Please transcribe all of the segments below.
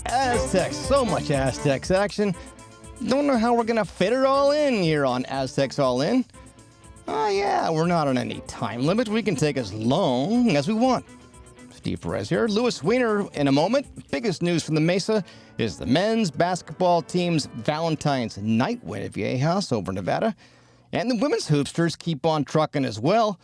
Aztecs. So much Aztecs action. Don't know how we're going to fit it all in here on Aztecs All In. Yeah, we're not on any time limit. We can take as long as we want. Steve Perez here. Louis Weiner in a moment. Biggest news from the Mesa is the men's basketball team's Valentines night win at Viejas over Nevada. And the women's hoopsters keep on trucking as well.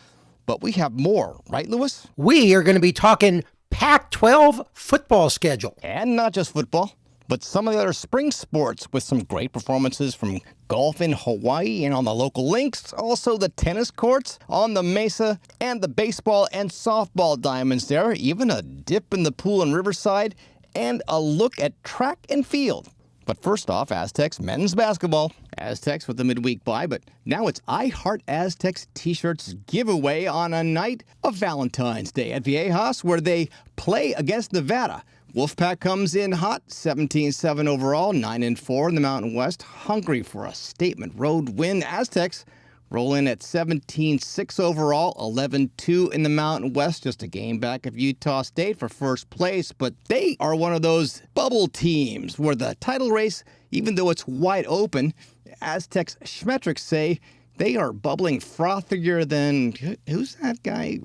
But we have more, right, Louis? We are going to be talking Pac-12 football schedule. And not just football, but some of the other spring sports with some great performances from golf in Hawaii and on the local links. Also the tennis courts on the Mesa and the baseball and softball diamonds there. Even a dip in the pool in Riverside and a look at track and field. But first off, Aztecs men's basketball. Aztecs with the midweek bye, but now it's I Heart Aztecs t-shirts giveaway on a night of Valentine's Day at Viejas, where they play against Nevada. Wolfpack comes in hot, 17-7 overall, 9-4 in the Mountain West, hungry for a statement road win. Aztecs roll in at 17-6 overall, 11-2 in the Mountain West, just a game back of Utah State for first place. But they are one of those bubble teams where the title race, even though it's wide open, Aztecs Schmetrics say they are bubbling frothier than, who's that guy?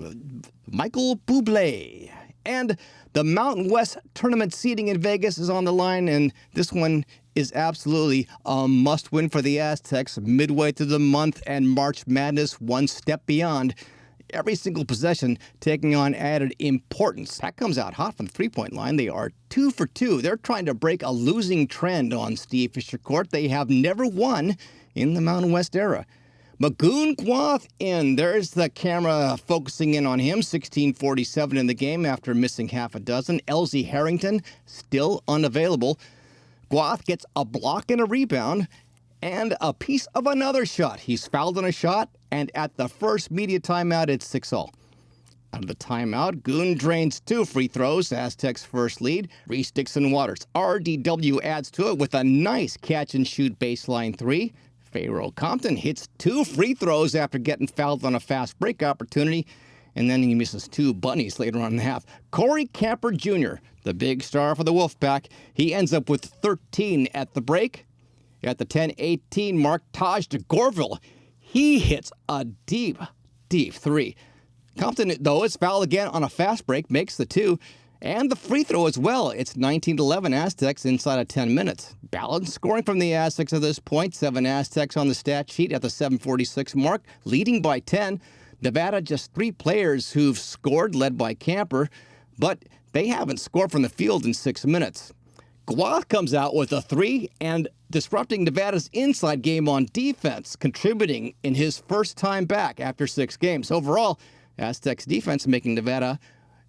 Michael Bublé. And the Mountain West tournament seeding in Vegas is on the line, and this one is absolutely a must-win for the Aztecs midway through the month and March Madness one step beyond. Every single possession taking on added importance. That comes out hot from the three-point line. They are 2 for 2. They're trying to break a losing trend on Steve Fisher Court. They have never won in the Mountain West era. Magoon Gwath in. There's the camera focusing in on him. 16:47 in the game after missing half a dozen. Elsie Harrington still unavailable. Gwath gets a block and a rebound and a piece of another shot. He's fouled on a shot, and at the first media timeout, it's 6-all. Out of the timeout, Goon drains 2 free throws. Aztecs' first lead. Reese Dixon Waters. RDW adds to it with a nice catch-and-shoot baseline 3. Pharaoh Compton hits 2 free throws after getting fouled on a fast break opportunity, and then he misses 2 bunnies later on in the half. Corey Camper Jr., the big star for the Wolfpack, he ends up with 13 at the break. At the 10-18 mark, Taj DeGorville, he hits a deep 3. Compton, though, is fouled again on a fast break, makes the 2. And the free throw as well. It's 19-11 Aztecs inside of 10 minutes. Balanced scoring from the Aztecs at this point. 7 Aztecs on the stat sheet at the 7:46 mark, leading by 10. Nevada, just 3 players who've scored, led by Camper, but they haven't scored from the field in 6 minutes. Gwath comes out with a 3 and disrupting Nevada's inside game on defense, contributing in his first time back after 6 games. Overall, Aztecs defense making Nevada,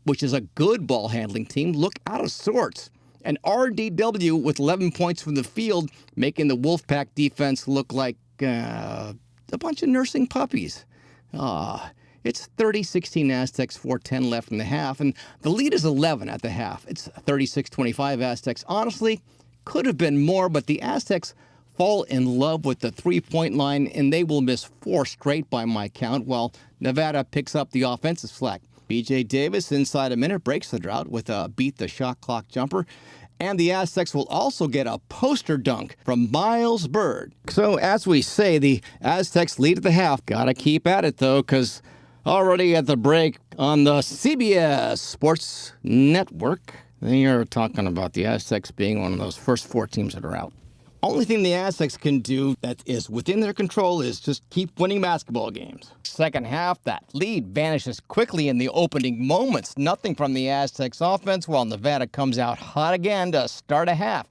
which is a good ball handling team, look out of sorts. And RDW with 11 points from the field, making the Wolfpack defense look like a bunch of nursing puppies. It's 30-16 Aztecs, 4:10 left in the half, and the lead is 11 at the half. It's 36-25 Aztecs. Honestly, could have been more, but the Aztecs fall in love with the three-point line, and they will miss 4 straight by my count, while Nevada picks up the offensive slack. B.J. Davis, inside a minute, breaks the drought with a beat-the-shot-clock jumper. And the Aztecs will also get a poster dunk from Miles Bird. So, as we say, the Aztecs lead at the half. Gotta keep at it, though, because already at the break on the CBS Sports Network, they are talking about the Aztecs being one of those first 4 teams that are out. Only thing the Aztecs can do that is within their control is just keep winning basketball games. Second half, that lead vanishes quickly in the opening moments. Nothing from the Aztecs offense while Nevada comes out hot again to start a half.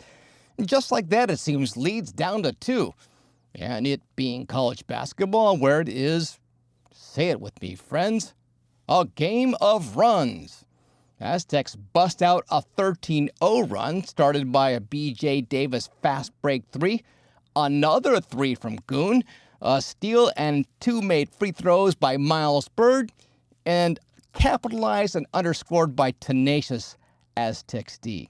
And just like that, it seems leads down to 2. And it being college basketball, where it is, say it with me, friends, a game of runs. Aztecs bust out a 13-0 run, started by a B.J. Davis fast break 3, another 3 from Goon, a steal and 2 made free throws by Miles Bird, and capitalized and underscored by tenacious Aztecs D.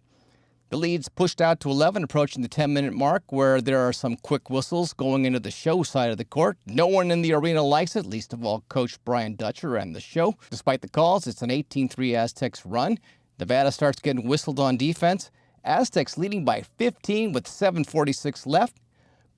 The lead's pushed out to 11, approaching the 10-minute mark, where there are some quick whistles going into the show side of the court. No one in the arena likes it, least of all Coach Brian Dutcher and the show. Despite the calls, it's an 18-3 Aztecs run. Nevada starts getting whistled on defense. Aztecs leading by 15 with 7:46 left.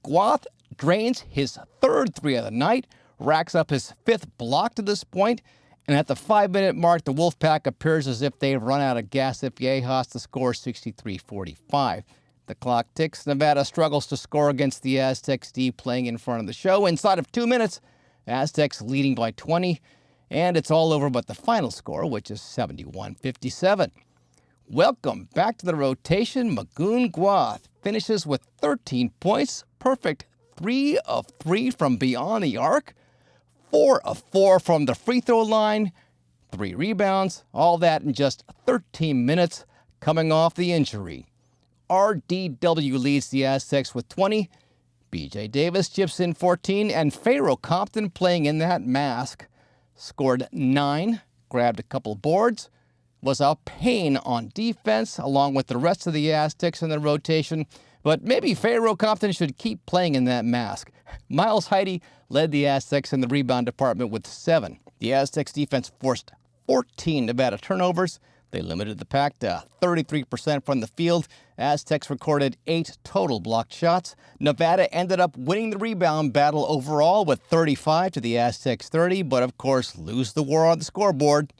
Gwath drains his third three of the night, racks up his fifth block to this point, and at the 5-minute mark, the Wolfpack appears as if they've run out of gas at Viejas to score 63-45. The clock ticks. Nevada struggles to score against the Aztecs D playing in front of the show. Inside of 2 minutes, Aztecs leading by 20, and it's all over but the final score, which is 71-57. Welcome back to the rotation. Magoon Gwath finishes with 13 points, perfect 3 of 3 from beyond the arc, 4 of 4 from the free throw line, 3 rebounds, all that in just 13 minutes coming off the injury. RDW leads the Aztecs with 20, BJ Davis chips in 14, and Pharaoh Compton, playing in that mask, scored 9, grabbed a couple boards, was a pain on defense along with the rest of the Aztecs in the rotation, but maybe Pharaoh Compton should keep playing in that mask. Miles Heide led the Aztecs in the rebound department with 7. The Aztecs defense forced 14 Nevada turnovers. They limited the pack to 33% from the field. Aztecs recorded 8 total blocked shots. Nevada ended up winning the rebound battle overall with 35 to the Aztecs 30, but of course lose the war on the scoreboard.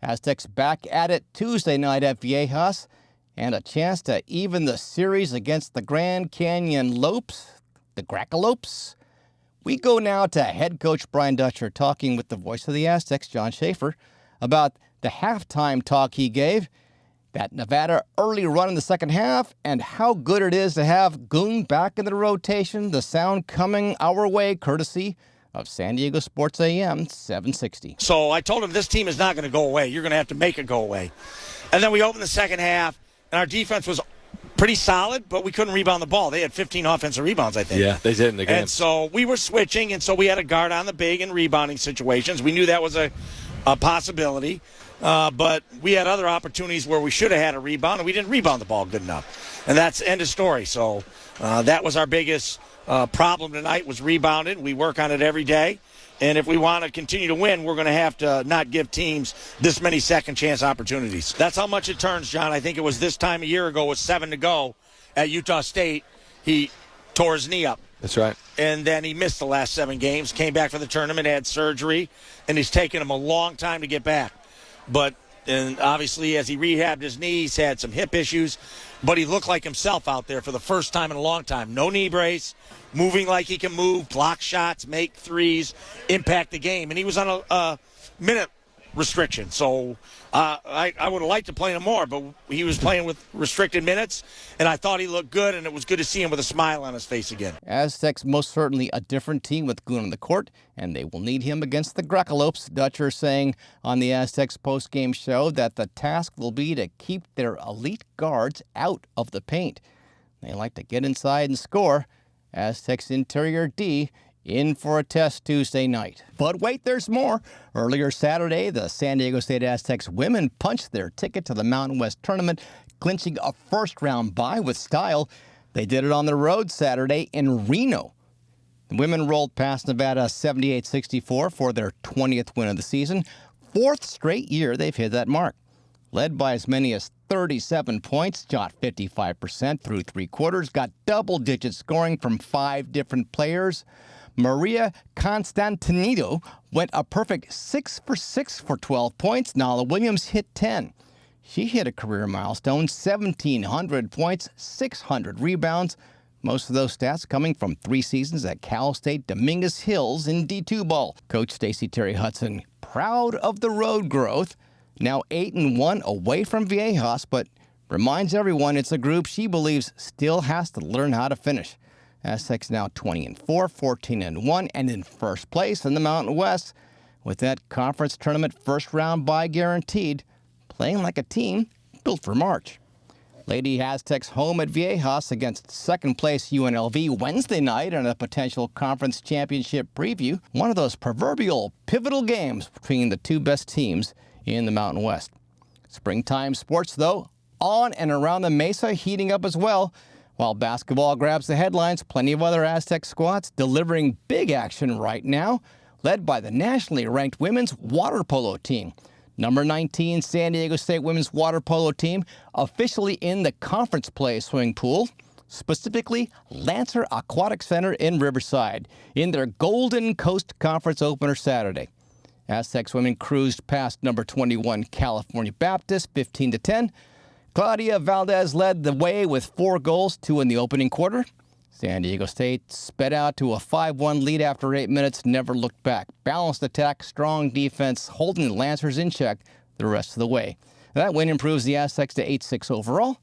Aztecs back at it Tuesday night at Viejas, and a chance to even the series against the Grand Canyon Lopes, the Grackalopes. We go now to head coach Brian Dutcher talking with the voice of the Aztecs, John Schaefer, about the halftime talk he gave, that Nevada early run in the second half, and how good it is to have Goon back in the rotation, the sound coming our way courtesy of San Diego Sports AM 760. So I told him this team is not going to go away. You're going to have to make it go away. And then we opened the second half, and our defense was pretty solid, but we couldn't rebound the ball. They had 15 offensive rebounds, I think. Yeah, they did in the game. And so we were switching, and so we had a guard on the big and rebounding situations. We knew that was a possibility, but we had other opportunities where we should have had a rebound, and we didn't rebound the ball good enough. And that's end of story. So that was our biggest problem tonight, was rebounding. We work on it every day. And if we want to continue to win, we're going to have to not give teams this many second-chance opportunities. That's how much it turns, John. I think it was this time a year ago with 7 to go at Utah State. He tore his knee up. That's right. And then he missed the last 7 games, came back for the tournament, had surgery, and it's taken him a long time to get back. But and obviously, as he rehabbed his knee, he's had some hip issues, but he looked like himself out there for the first time in a long time. No knee brace, moving like he can move, block shots, make threes, impact the game. And he was on a minute restriction. So I would have liked to play him more, but he was playing with restricted minutes, and I thought he looked good, and it was good to see him with a smile on his face again. Aztecs most certainly a different team with Goon on the court, and they will need him against the Grackalopes. Dutcher saying on the Aztecs post-game show that the task will be to keep their elite guards out of the paint. They like to get inside and score. Aztecs interior D in for a test Tuesday night. But wait, there's more. Earlier Saturday, the San Diego State Aztecs women punched their ticket to the Mountain West Tournament, clinching a first-round bye with style. They did it on the road Saturday in Reno. The women rolled past Nevada 78-64 for their 20th win of the season. 4th straight year they've hit that mark. Led by as many as 37 points, shot 55% through 3 quarters, got double-digit scoring from 5 different players. Maria Constantinido went a perfect 6 for 6 for 12 points. Nala Williams hit 10. She hit a career milestone, 1,700 points, 600 rebounds. Most of those stats coming from 3 seasons at Cal State Dominguez Hills in D2 ball. Coach Stacey Terry Hudson, proud of the road growth. Now 8-1 away from Viejas, but reminds everyone it's a group she believes still has to learn how to finish. Aztecs now 20-4, 14-1, and in first place in the Mountain West, with that conference tournament first round bye guaranteed, playing like a team built for March. Lady Aztecs home at Viejas against second place UNLV Wednesday night in a potential conference championship preview. One of those proverbial pivotal games between the 2 best teams in the Mountain West. Springtime sports, though, on and around the Mesa heating up as well. While basketball grabs the headlines, plenty of other Aztec squads delivering big action right now, led by the nationally ranked women's water polo team. Number 19, San Diego State women's water polo team officially in the conference play swimming pool, specifically Lancer Aquatic Center in Riverside, in their Golden Coast Conference opener Saturday. Aztecs women cruised past number 21 California Baptist 15-10. Claudia Valdez led the way with 4 goals, 2 in the opening quarter. San Diego State sped out to a 5-1 lead after 8 minutes, never looked back. Balanced attack, strong defense, holding the Lancers in check the rest of the way. That win improves the Aztecs to 8-6 overall,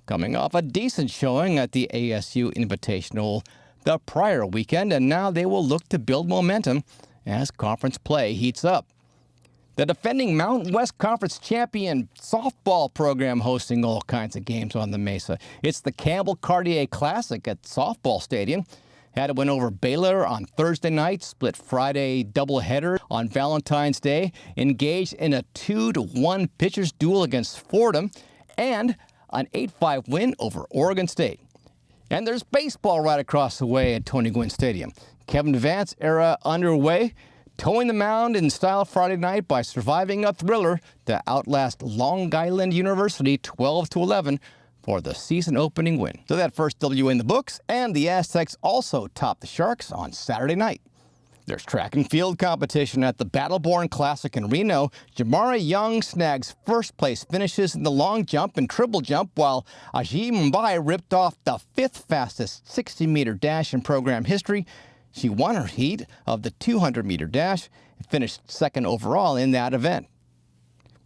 coming off a decent showing at the ASU Invitational the prior weekend, and now they will look to build momentum as conference play heats up. The defending Mountain West Conference champion softball program hosting all kinds of games on the Mesa. It's the Campbell Cartier Classic at Softball Stadium. Had to win over Baylor on Thursday night, split Friday doubleheader on Valentine's Day, engaged in a 2-1 pitchers duel against Fordham, and an 8-5 win over Oregon State. And there's baseball right across the way at Tony Gwynn Stadium. Kevin Vance era underway, towing the mound in style Friday night by surviving a thriller to outlast Long Island University 12-11 for the season opening win. So that first W in the books, and the Aztecs also topped the Sharks on Saturday night. There's track and field competition at the Battleborn Classic in Reno. Jamara Young snags first place finishes in the long jump and triple jump, while Aji Mumbai ripped off the 5th fastest 60-meter dash in program history. She won her heat of the 200-meter dash and finished second overall in that event.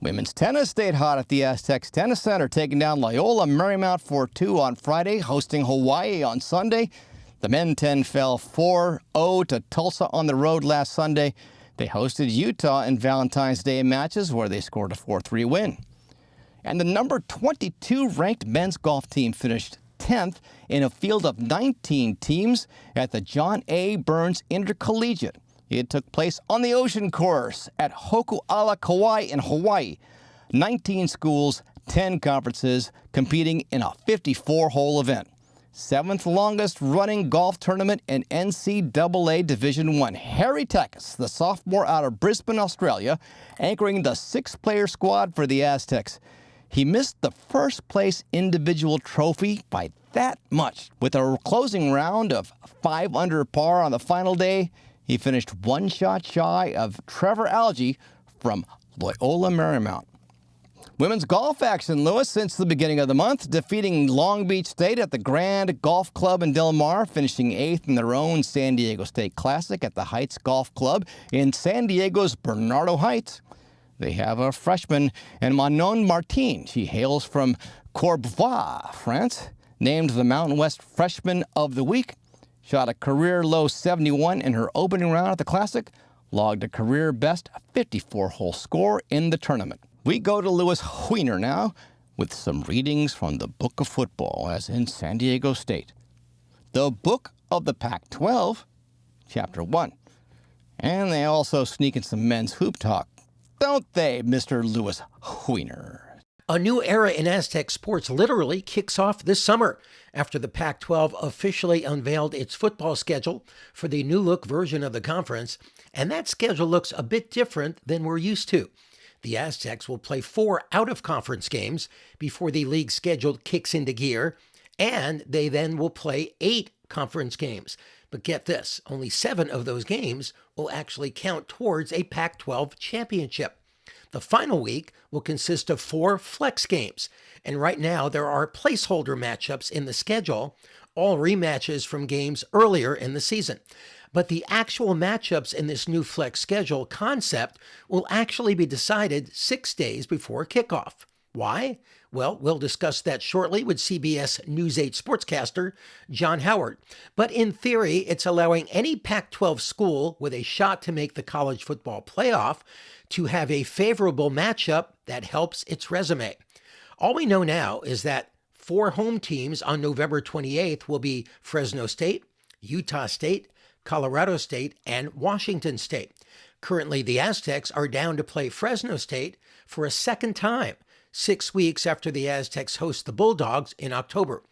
Women's tennis stayed hot at the Aztecs Tennis Center, taking down Loyola Marymount 4-2 on Friday, hosting Hawaii on Sunday. The men 10 fell 4-0 to Tulsa on the road last Sunday. They hosted Utah in Valentine's Day matches where they scored a 4-3 win. And the number 22 ranked men's golf team finished 10th in a field of 19 teams at the John A. Burns Intercollegiate. It took place on the ocean course at Hokuala, Kauai in Hawaii. 19 schools, 10 conferences competing in a 54-hole event. 7th longest running golf tournament in NCAA Division I. Harry Tekes, the sophomore out of Brisbane, Australia, anchoring the 6-player squad for the Aztecs. He missed the first place individual trophy by that much. With a closing round of 5 under par on the final day, he finished 1 shot shy of Trevor Alge from Loyola Marymount. Women's golf action, Lewis, since the beginning of the month, defeating Long Beach State at the Grand Golf Club in Del Mar, finishing 8th in their own San Diego State Classic at the Heights Golf Club in San Diego's Bernardo Heights. They have a freshman, and Manon Martin. She hails from Courbevoie, France, named the Mountain West Freshman of the Week. Shot a career-low 71 in her opening round at the Classic, logged a career-best 54-hole score in the tournament. We go to Louis Weiner now with some readings from the Book of Football, as in San Diego State. The Book of the Pac-12, Chapter 1. And they also sneak in some men's hoop talk. Don't they, Mr. Louis Weiner? A new era in Aztec sports literally kicks off this summer after the Pac-12 officially unveiled its football schedule for the new-look version of the conference, and that schedule looks a bit different than we're used to. The Aztecs will play 4 out-of-conference games before the league schedule kicks into gear, and they then will play 8 conference games. But get this, only 7 of those games will actually count towards a Pac-12 championship. The final week will consist of 4 flex games, and right now there are placeholder matchups in the schedule, all rematches from games earlier in the season. But the actual matchups in this new flex schedule concept will actually be decided 6 days before kickoff. Why? Well, we'll discuss that shortly with CBS News 8 sportscaster John Haward. But in theory, it's allowing any Pac-12 school with a shot to make the college football playoff to have a favorable matchup that helps its resume. All we know now is that 4 home teams on November 28th will be Fresno State, Utah State, Colorado State, and Washington State. Currently, the Aztecs are down to play Fresno State for a second time, 6 weeks after the Aztecs host the Bulldogs in October.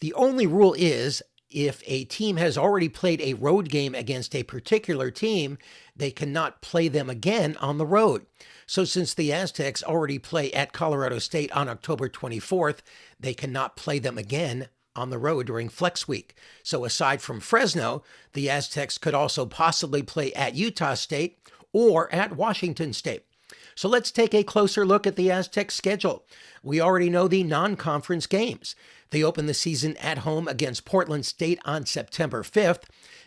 The only rule is, if a team has already played a road game against a particular team, they cannot play them again on the road. So since the Aztecs already play at Colorado State on October 24th, they cannot play them again on the road during Flex Week. So aside from Fresno, the Aztecs could also possibly play at Utah State or at Washington State. So let's take a closer look at the Aztecs schedule. We already know the non-conference games. They open the season at home against Portland State on September 5th,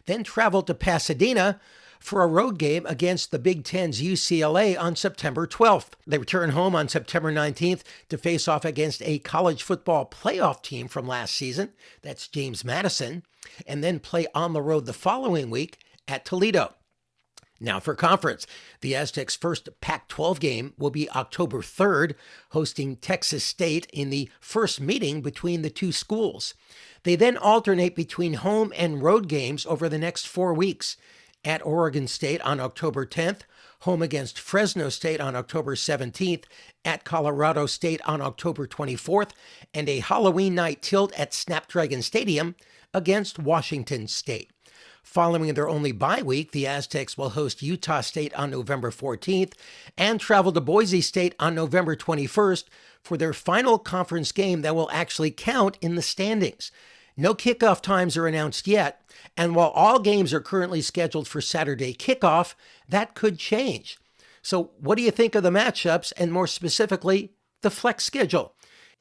then travel to Pasadena for a road game against the Big Ten's UCLA on September 12th. They return home on September 19th to face off against a college football playoff team from last season, that's James Madison, and then play on the road the following week at Toledo. Now for conference, the Aztecs' first Pac-12 game will be October 3rd, hosting Texas State in the first meeting between the two schools. They then alternate between home and road games over the next 4 weeks. At Oregon State on October 10th, home against Fresno State on October 17th, at Colorado State on October 24th, and a Halloween night tilt at Snapdragon Stadium against Washington State. Following their only bye week, the Aztecs will host Utah State on November 14th and travel to Boise State on November 21st for their final conference game that will actually count in the standings. No kickoff times are announced yet, and while all games are currently scheduled for Saturday kickoff, that could change. So what do you think of the matchups and more specifically, the flex schedule?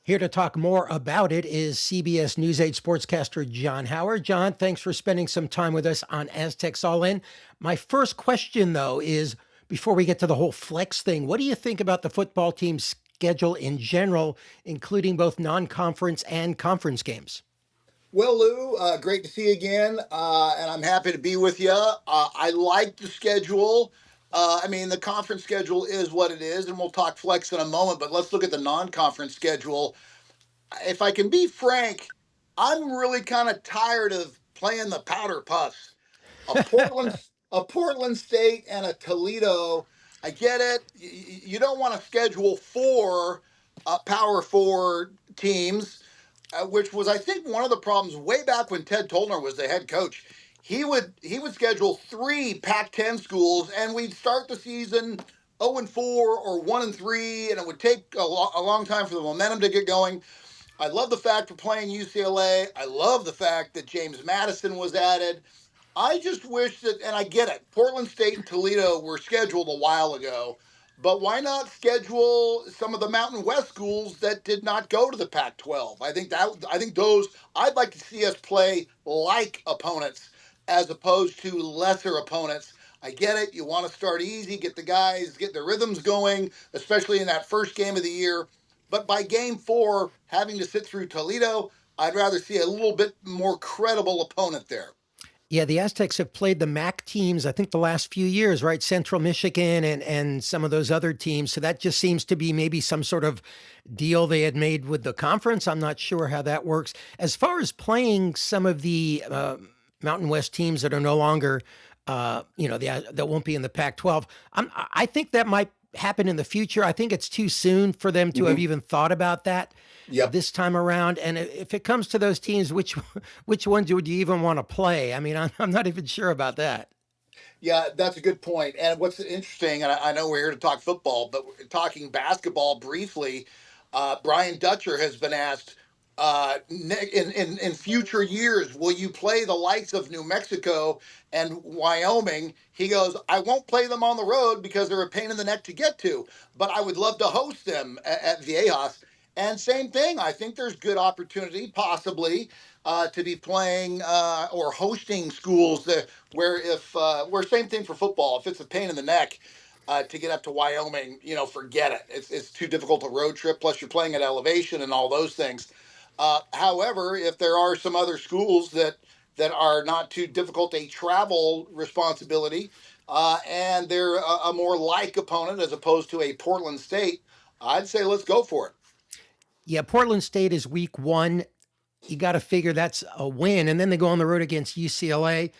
Here to talk more about it is CBS News 8 sportscaster John Howard. John, thanks for spending some time with us on Aztecs All In. My first question, though, is before we get to the whole flex thing, what do you think about the football team's schedule in general, including both non-conference and conference games? Well, Lou, great to see you again, and I'm happy to be with you. I like the schedule. The conference schedule is what it is, and we'll talk flex in a moment, but let's look at the non-conference schedule. If I can be frank, I'm really kind of tired of playing the powder puffs. A Portland State and a Toledo, I get it. You don't want to schedule four Power Four teams, which was, I think, one of the problems way back when Ted Tolner was the head coach. He would schedule three Pac-10 schools, and we'd start the season 0-4 or 1-3, and it would take a long time for the momentum to get going. I love the fact we're playing UCLA. I love the fact that James Madison was added. I just wish that, and I get it, Portland State and Toledo were scheduled a while ago, but why not schedule some of the Mountain West schools that did not go to the Pac-12? I think those, I'd like to see us play like opponents as opposed to lesser opponents. I get it. You want to start easy, get the guys, get their rhythms going, especially in that first game of the year. But by game 4, having to sit through Toledo, I'd rather see a little bit more credible opponent there. Yeah, the Aztecs have played the MAC teams, I think, the last few years, right? Central Michigan and some of those other teams. So that just seems to be maybe some sort of deal they had made with the conference. I'm not sure how that works. As far as playing some of the Mountain West teams that are no longer, that won't be in the Pac-12, I think that might happen in the future. I think it's too soon for them to have even thought about that this time around. And if it comes to those teams, which ones would you even want to play? I mean, I'm not even sure about that. Yeah, that's a good point. And what's interesting, and I know we're here to talk football, but we're talking basketball briefly. Brian Dutcher has been asked, in future years, will you play the likes of New Mexico and Wyoming? He goes, I won't play them on the road because they're a pain in the neck to get to, but I would love to host them at Viejas. And same thing, I think there's good opportunity, possibly, to be playing or hosting schools where same thing for football. If it's a pain in the neck to get up to Wyoming, forget it. It's too difficult a road trip. Plus, you're playing at elevation and all those things. However, if there are some other schools that are not too difficult a travel responsibility, and they're a more like opponent as opposed to a Portland State, I'd say let's go for it. Yeah, Portland State is week 1. You got to figure that's a win, and then they go on the road against UCLA.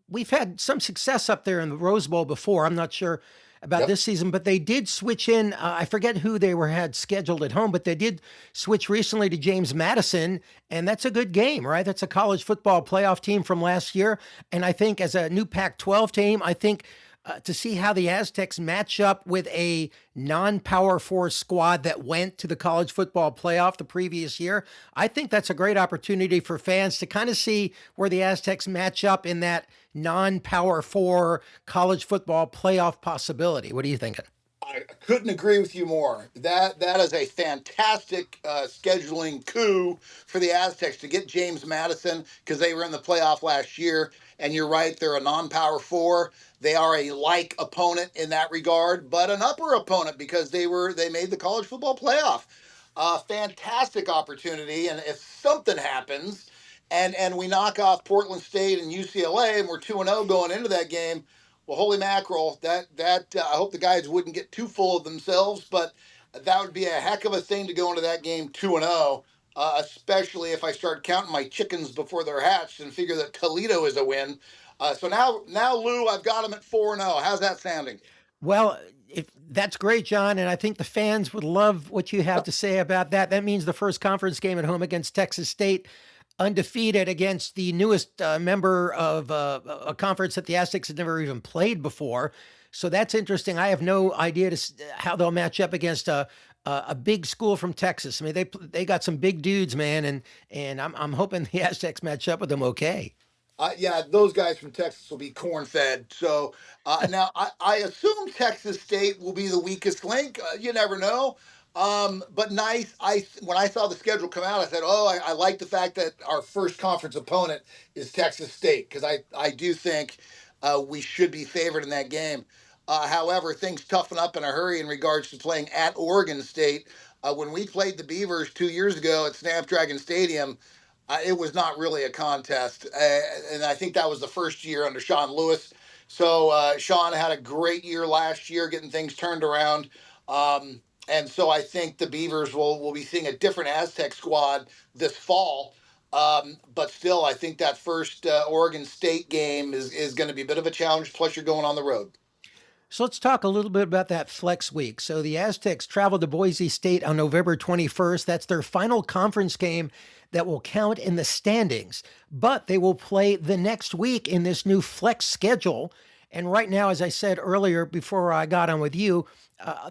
We've had some success up there in the Rose Bowl before. I'm not sure about Yep. this season, but they did switch in. I forget who they had scheduled at home, but they did switch recently to James Madison, and that's a good game, right? That's a college football playoff team from last year. And I think as a new Pac-12 team, I think to see how the Aztecs match up with a non-Power Four squad that went to the college football playoff the previous year, I think that's a great opportunity for fans to kind of see where the Aztecs match up in that non-Power Four college football playoff possibility. What are you thinking? I couldn't agree with you more. That is a fantastic scheduling coup for the Aztecs to get James Madison because they were in the playoff last year. And you're right, they're a non-power four. They are a like opponent in that regard, but an upper opponent because they made the college football playoff. Fantastic opportunity, and if something happens, and we knock off Portland State and UCLA, and we're 2-0 going into that game. Well, holy mackerel! I hope the guys wouldn't get too full of themselves, but that would be a heck of a thing to go into that game 2-0, especially if I start counting my chickens before they're hatched and figure that Toledo is a win. So now, Lou, I've got them at 4-0. How's that sounding? Well, if that's great, John, and I think the fans would love what you have to say about that. That means the first conference game at home against Texas State, undefeated against the newest member of a conference that the Aztecs had never even played before. So that's interesting. I have no idea how they'll match up against a big school from Texas. I mean, they got some big dudes, man, and I'm hoping the Aztecs match up with them okay. Yeah, those guys from Texas will be corn fed. So now I assume Texas State will be the weakest link. You never know. But nice. When I saw the schedule come out, I said, "Oh, I like the fact that our first conference opponent is Texas State because I do think we should be favored in that game." However, things toughen up in a hurry in regards to playing at Oregon State. When we played the Beavers 2 years ago at Snapdragon Stadium, it was not really a contest. And I think that was the first year under Sean Lewis. So Sean had a great year last year getting things turned around. And so I think the Beavers will be seeing a different Aztec squad this fall. But still, I think that first Oregon State game is going to be a bit of a challenge. Plus, you're going on the road. So let's talk a little bit about that flex week. So the Aztecs traveled to Boise State on November 21st. That's their final conference game that will count in the standings, but they will play the next week in this new flex schedule. And right now, as I said earlier before I got on with you,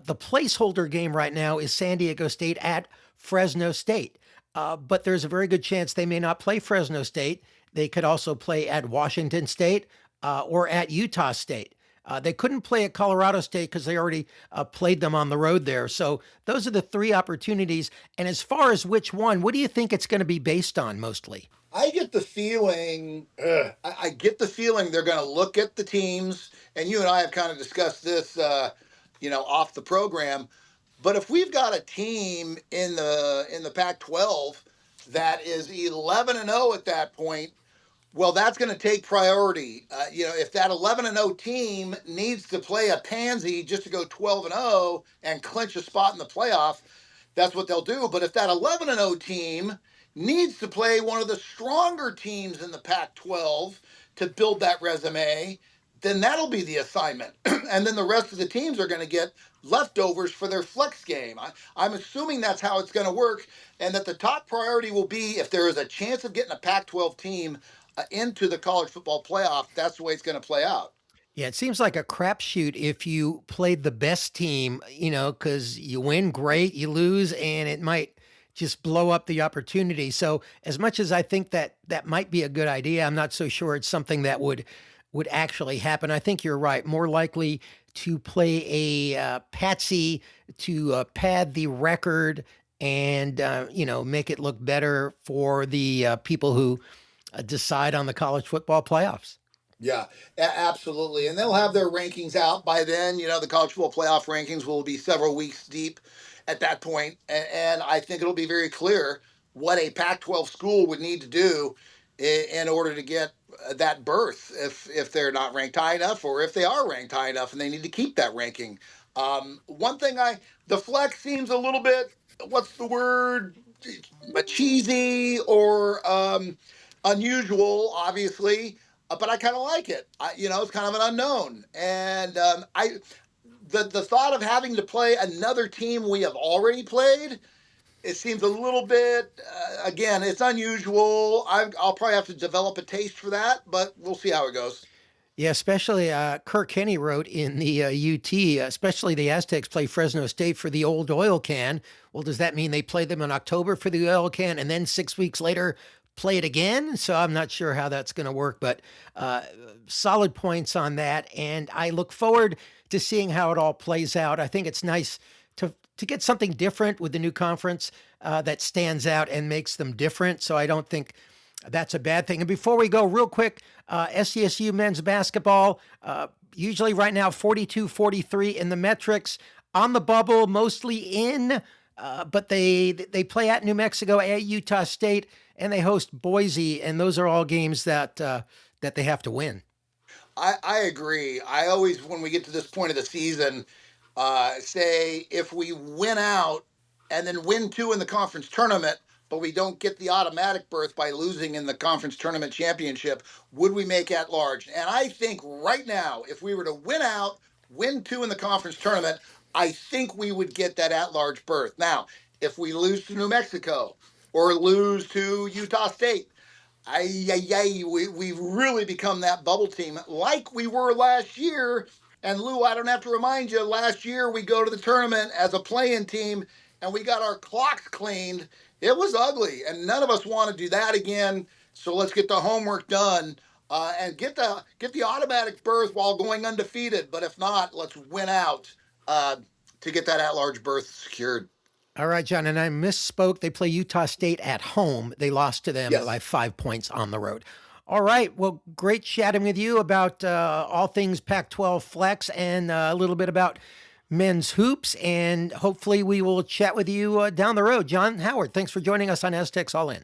the placeholder game right now is San Diego State at Fresno State. But there's a very good chance they may not play Fresno State. They could also play at Washington State or at Utah State. They couldn't play at Colorado State because they already played them on the road there. So those are the three opportunities. And as far as which one, what do you think it's going to be based on mostly? I get the feeling, I get the feeling they're going to look at the teams, and you and I have kind of discussed this, off the program. But if we've got a team in the Pac-12 that is 11-0 at that point, well, that's going to take priority. If that 11-0 team needs to play a pansy just to go 12-0 and clinch a spot in the playoff, that's what they'll do. But if that 11-0 team needs to play one of the stronger teams in the Pac-12 to build that resume, then that'll be the assignment. And then the rest of the teams are going to get leftovers for their flex game. I'm assuming that's how it's going to work, and that the top priority will be if there is a chance of getting a Pac-12 team into the college football playoff, that's the way it's going to play out. Yeah, it seems like a crapshoot if you played the best team, because you win, great, you lose, and it might just blow up the opportunity. So as much as I think that might be a good idea, I'm not so sure it's something that would actually happen. I think you're right. More likely to play a patsy to pad the record and, make it look better for the people who decide on the college football playoffs. Yeah, absolutely. And they'll have their rankings out by then. The college football playoff rankings will be several weeks deep at that point. And I think it'll be very clear what a Pac-12 school would need to do in order to get that berth if they're not ranked high enough, or if they are ranked high enough and they need to keep that ranking. One thing the flex seems a little bit, what's the word, cheesy or unusual, obviously, but I kind of like it. It's kind of an unknown, and the thought of having to play another team we have already played, it seems a little bit, again, it's unusual. I'll probably have to develop a taste for that, but we'll see how it goes. Yeah, especially Kirk Kenny wrote in the UT, especially the Aztecs play Fresno State for the old oil can. Well, does that mean they play them in October for the oil can and then 6 weeks later play it again? So I'm not sure how that's going to work, but solid points on that. And I look forward to seeing how it all plays out. I think it's nice to get something different with the new conference that stands out and makes them different. So I don't think that's a bad thing. And before we go, real quick, SCSU men's basketball, usually right now 42-43 in the metrics, on the bubble, mostly in, but they play at New Mexico, at Utah State, and they host Boise, and those are all games that they have to win. I agree. I always, when we get to this point of the season, say if we win out and then win 2 in the conference tournament, but we don't get the automatic berth by losing in the conference tournament championship, would we make at large? And I think right now, if we were to win out, win 2 in the conference tournament, I think we would get that at large berth. Now, if we lose to New Mexico or lose to Utah State, we've really become that bubble team like we were last year. And Lou, I don't have to remind you, last year we go to the tournament as a play-in team and we got our clocks cleaned. It was ugly, and none of us want to do that again. So let's get the homework done and get the automatic berth while going undefeated. But if not, let's win out to get that at-large berth secured. All right, John, and I misspoke. They play Utah State at home. They lost to them by 5 points on the road. All right. Well, great chatting with you about all things Pac-12 Flex and a little bit about men's hoops. And hopefully we will chat with you down the road. John Howard, thanks for joining us on Aztecs All In.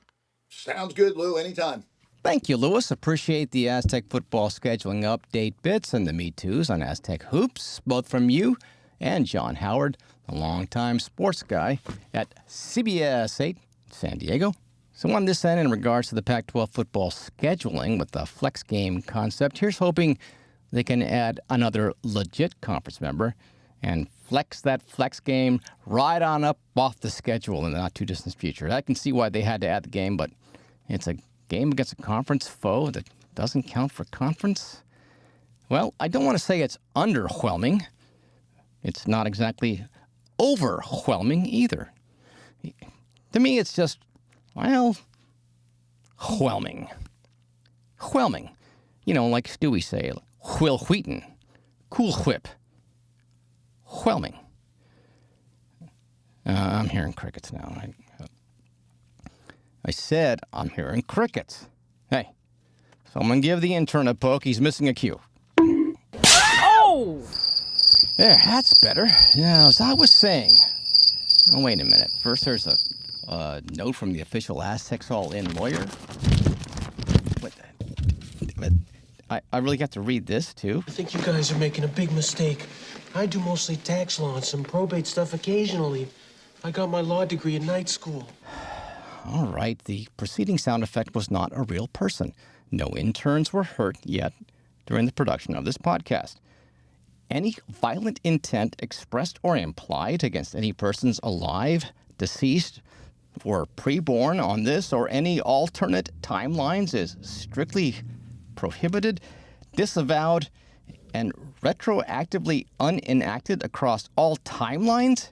Sounds good, Lou. Anytime. Thank you, Louis. Appreciate the Aztec football scheduling update bits and the Me Too's on Aztec Hoops, both from you and John Howard, the longtime sports guy at CBS 8 San Diego. So on this end, in regards to the Pac-12 football scheduling with the flex game concept, here's hoping they can add another legit conference member and flex that flex game right on up off the schedule in the not-too-distant future. I can see why they had to add the game, but it's a game against a conference foe that doesn't count for conference. Well, I don't want to say it's underwhelming. It's not exactly overwhelming either. To me, it's just, well, whelming. Whelming. You know, like Stewie say, Will Wheaton, Cool Whip. Whelming. I'm hearing crickets now. I said I'm hearing crickets. Hey, someone give the intern a poke. He's missing a cue. Oh! There, that's better. Yeah, as I was saying. Oh, wait a minute. First, there's a note from the official Aztecs All In lawyer. What the? I really got to read this, too. I think you guys are making a big mistake. I do mostly tax law and some probate stuff occasionally. I got my law degree in night school. All right, the preceding sound effect was not a real person. No interns were hurt yet during the production of this podcast. Any violent intent expressed or implied against any persons alive, deceased, or preborn on this or any alternate timelines is strictly prohibited, disavowed, and retroactively unenacted across all timelines,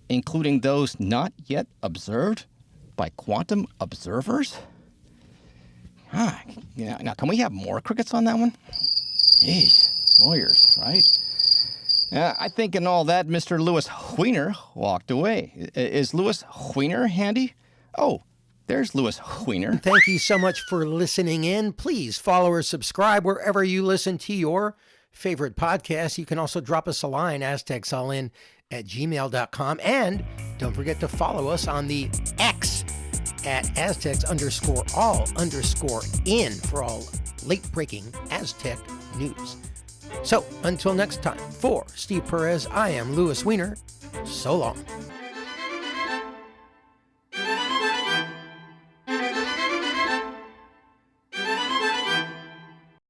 including those not yet observed by quantum observers? Now, can we have more crickets on that one? Jeez, lawyers, right? I think in all that, Mr. Louis Weiner walked away. Is Louis Weiner handy? Oh, there's Louis Weiner. Thank you so much for listening in. Please follow or subscribe wherever you listen to your favorite podcast. You can also drop us a line, aztecsallin@gmail.com. And don't forget to follow us on the X at Aztecs_all_in for all late-breaking Aztec news. So, until next time, for Steve Perez, I am Louis Weiner. So long.